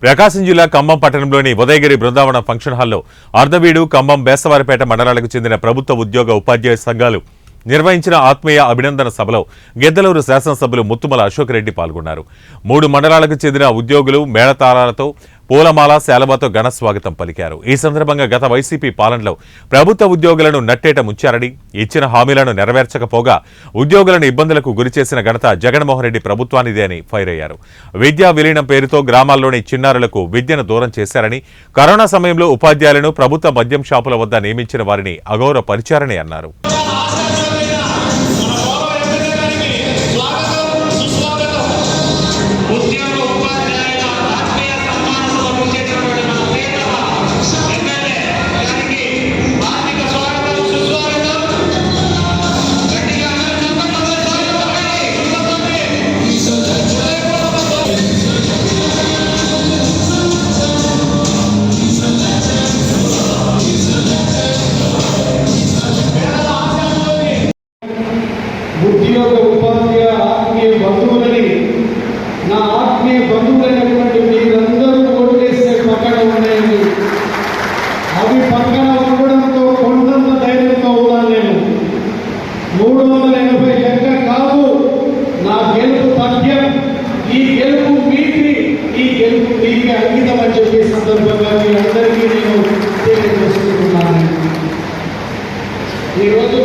ప్రకాశం జిల్లా ఖమ్మం పట్టణంలోని ఉదయగిరి బృందావన ఫంక్షన్ హాల్లో అర్ధవీడు, ఖమ్మం, బేస్తవారిపేట మండలాలకు చెందిన ప్రభుత్వ ఉద్యోగ ఉపాధ్యాయ సంఘాలు నిర్వహించిన ఆత్మీయ అభినందన సభలో గిద్దలూరు శాసనసభ్యులు ముత్తుమల అశోక్ రెడ్డి పాల్గొన్నారు. 3 మండలాలకు చెందిన ఉద్యోగులు మేళతాళాలతో, పూలమాల, శాలువాతో ఘన స్వాగతం పలికారు. ఈ సందర్భంగా గత వైసీపీ పాలనలో ప్రభుత్వ ఉద్యోగులను నట్టేట ముంచారని, ఇచ్చిన హామీలను నెరవేర్చకపోగా ఉద్యోగులను ఇబ్బందులకు గురిచేసిన ఘనత జగన్మోహన్ రెడ్డి ప్రభుత్వానిదే అని ఫైర్ అయ్యారు. విద్యా విలీనం పేరుతో గ్రామాల్లోని చిన్నారులకు విద్యను దూరం చేశారని, కరోనా సమయంలో ఉపాధ్యాయులను ప్రభుత్వ మద్యం షాపుల వద్ద నియమించిన వారిని అగౌరవపరిచారని అన్నారు. ఉద్యోగ ఉపాధ్యాయ ఆత్మీయ బంధువులని, నా ఆత్మీయ బంధువులైనటువంటి మీరందరూ ఓట్లేసే పక్కన ఉన్నాయండి. అవి పక్కన ఉండడంతో కొండంత ధైర్యంతో ఉన్నాను నేను. 380 లెక్క కాదు నా గెలుపు పద్యం. ఈ గెలుపు మీది, ఈ గెలుపు మీది అంకితం అని చెప్పే సందర్భంగా మీ అందరికీ నేను తెలియజేసుకుంటున్నాను. ఈరోజు